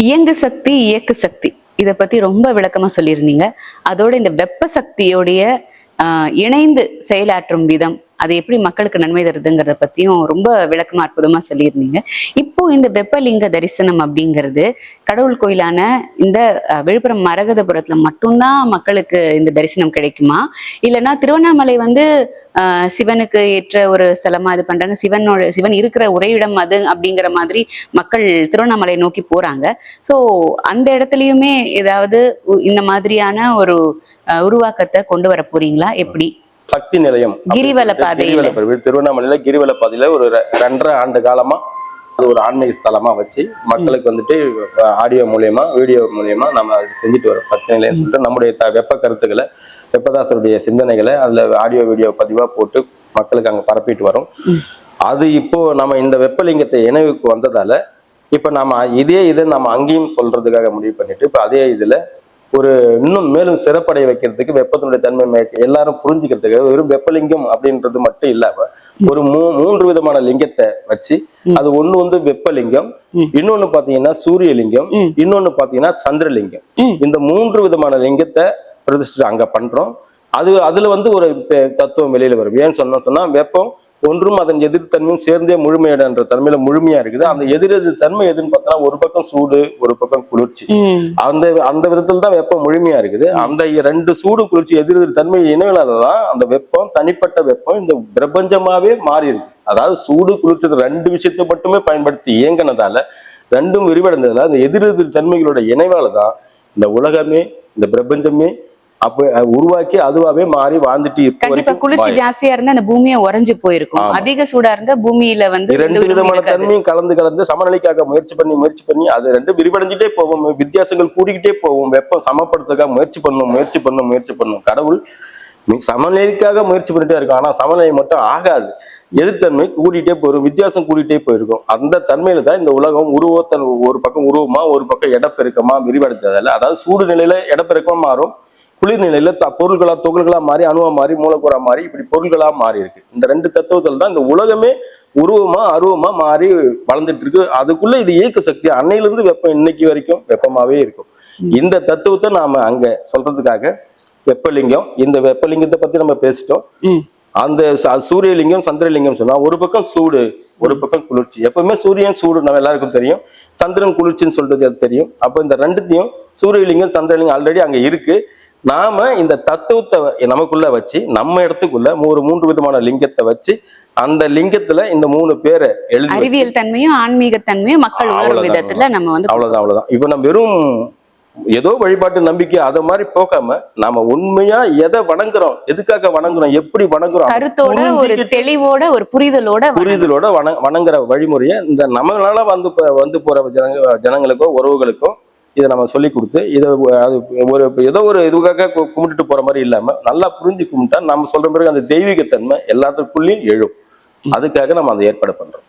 இயங்கு சக்தி, இயக்கு சக்தி இத பத்தி ரொம்ப விளக்கமா சொல்லியிருந்தீங்க. அதோட இந்த வெப்ப சக்தியோடைய இணைந்து செயலாற்றும் விதம், அது எப்படி மக்களுக்கு நன்மை தருதுங்கிறத பத்தியும் ரொம்ப விளக்கமா அற்புதமா சொல்லியிருந்தீங்க. இப்போ இந்த வெப்பலிங்க தரிசனம் அப்படிங்கிறது கடவுள் கோயிலான இந்த விழுப்புரம் மரகதபுரத்துல மட்டும்தான் மக்களுக்கு இந்த தரிசனம் கிடைக்குமா? இல்லைன்னா திருவண்ணாமலை சிவனுக்கு ஏற்ற ஒரு ஸ்தலமா இது பண்றாங்க, சிவன் இருக்கிற உறைவிடம் அது அப்படிங்கிற மாதிரி மக்கள் திருவண்ணாமலை நோக்கி போறாங்க. சோ அந்த இடத்துலயுமே ஏதாவது இந்த மாதிரியான ஒரு உருவாக்கத்தை கொண்டு வர போறீங்களா? எப்படி? சக்தி நிலையம் கிரிவல பாதையில, திருவண்ணாமலையில கிரிவல பாதையில ஒரு 2.5 ஆண்டு காலமா அது ஒரு ஆன்மீக ஸ்தலமா வச்சு மக்களுக்கு ஆடியோ மூலியமா வீடியோ மூலியமா நம்ம செஞ்சுட்டு வரோம். சக்தி நிலையம் சொல்லிட்டு நம்முடைய வெப்ப கருத்துக்களை, வெப்பதாசருடைய சிந்தனைகளை அதுல ஆடியோ வீடியோ பதிவா போட்டு மக்களுக்கு அங்க பரப்பிட்டு வரோம். அது இப்போ நம்ம இந்த வெப்பலிங்கத்தை இணைவுக்கு வந்ததால இப்ப நம்ம இதை நம்ம அங்கேயும் சொல்றதுக்காக முடிவு பண்ணிட்டு இப்ப அதே இதுல ஒரு இன்னும் மேலும் சிறப்படைய வைக்கிறதுக்கு வெப்பத்தினுடைய தன்மை எல்லாரும் புரிஞ்சுக்கிறதுக்கு வெறும் வெப்பலிங்கம் அப்படின்றது மட்டும் இல்லாம ஒரு 3 விதமான லிங்கத்தை வச்சு அது ஒண்ணு வெப்பலிங்கம், இன்னொன்னு பாத்தீங்கன்னா சூரியலிங்கம், இன்னொன்னு பாத்தீங்கன்னா சந்திரலிங்கம். இந்த 3 விதமான லிங்கத்தை பிரதிஷ்டை அங்க பண்றோம். அதுல ஒரு தத்துவம் வெளியில வரும். ஏன்னு சொன்னா வெப்பம் ஒன்றும் அதன் எதிர்த்தன்மையும் சேர்ந்தே முழுமையடைன்ற தன்மையில முழுமையா இருக்குது. அந்த எதிரெதிர் தன்மை எதுன்னு பார்த்தா ஒரு பக்கம் சூடு, ஒரு பக்கம் குளிர்ச்சி. அந்த விதத்துல தான் வெப்பம் முழுமையா இருக்குது. அந்த 2 சூடு குளிர்ச்சி எதிரெதிர் தன்மை இணைவினாலதான் அந்த வெப்பம், தனிப்பட்ட வெப்பம் இந்த பிரபஞ்சமாவே மாறி இருக்கு. அதாவது சூடு குளிர்ச்சி 2 விஷயத்தை மட்டுமே பயன்படுத்தி இயங்கினதால, 2ம் விரிவடைந்ததால அந்த எதிரெதிர் தன்மைகளோட இணைவாலதான் இந்த உலகமே, இந்த பிரபஞ்சமே உருவாக்கி அதுவாவே மாறி வாழ்ந்துட்டு இருக்கு. கண்டிப்பா குளிர்ச்சி ஜாஸ்தியா இருந்தா அந்த பூமியை உறைஞ்சு போயிருக்கும். அதிக சூடா இருந்தா பூமியில 2 விதமான தன்மையும் கலந்து சமநிலைக்காக முயற்சி பண்ணி அது 2 விரிவடைஞ்சிட்டே போவோம். வித்தியாசங்கள் கூடிக்கிட்டே போவோம். வெப்பம் சமப்படுத்துக்காக முயற்சி பண்ணும். கடவுள் சமநிலைக்காக முயற்சி பண்ணிட்டே இருக்கும். ஆனா சமநிலை மட்டும் ஆகாது. எதிர்த்தன்மை கூடிட்டே போயிடும், வித்தியாசம் கூடிட்டே போயிருக்கும். அந்த தன்மையில தான் இந்த உலகம் ஒரு பக்கம் உருவமா, ஒரு பக்கம் இடப்பெருக்கமா விரிவடைந்ததால, அதாவது சூடு நிலையில இடப்பெருக்கமா மாறும், குளிர் நிலையில பொருள்களா, துகள்களா மாறி, அணுவா மாறி, மூலக்கூறா மாறி, இப்படி பொருள்களா மாறி இருக்கு. இந்த 2 தத்துவத்தில் தான் இந்த உலகமே உருவமா அருவமா மாறி வளர்ந்துட்டு இருக்கு. அதுக்குள்ள இது இயக்க சக்தி. அன்னையிலிருந்து வெப்பம் இன்னைக்கு வரைக்கும் வெப்பமாவே இருக்கும். இந்த தத்துவத்தை நாம அங்க சொல்றதுக்காக வெப்பலிங்கம், இந்த வெப்பலிங்கத்தை பத்தி நம்ம பேசிட்டோம். அந்த சூரியலிங்கம், சந்திரலிங்கம் சொன்னா ஒரு பக்கம் சூடு, ஒரு பக்கம் குளிர்ச்சி. எப்பவுமே சூரியன் சூடு நம்ம எல்லாருக்கும் தெரியும், சந்திரன் குளிர்ச்சின்னு சொல்றது அது தெரியும். அப்ப இந்த 2த்தையும் சூரியலிங்கம், சந்திரலிங்கம் ஆல்ரெடி அங்க இருக்கு. நாம இந்த தத்துவத்தை நமக்குள்ள வச்சு நம்ம இடத்துக்குள்ள ஒரு 3 விதமான லிங்கத்தை வச்சு அந்த லிங்கத்துல இந்த 3 பேரை எழுதி, அறிவியல் தன்மையும் ஆன்மீக தன்மையும் மக்கள் உணரும் விதத்துல நம்ம அவ்வளவுதான். இப்ப நம்ம வெறும் ஏதோ வழிபாட்டு நம்பிக்கை அதை மாதிரி போகாம நாம உண்மையா எதை வணங்குறோம், எதுக்காக வணங்குறோம், எப்படி வணங்குறோம், கருத்தோட ஒரு தெளிவோட ஒரு புரிதலோட வணங்குற வழிமுறையை இந்த நம்மளால வந்து போற ஜனங்களுக்கோ உறவுகளுக்கோ இதை நம்ம சொல்லி கொடுத்து இதை ஏதோ ஒரு இதுக்காக கும்பிட்டுட்டு போற மாதிரி இல்லாம நல்லா புரிஞ்சு கும்பிட்டா நம்ம சொல்ற பிறகு அந்த தெய்வீகத்தன்மை எல்லாத்துக்குள்ளேயும் எழும். அதுக்காக நம்ம அதை ஏற்பாடு பண்றோம்.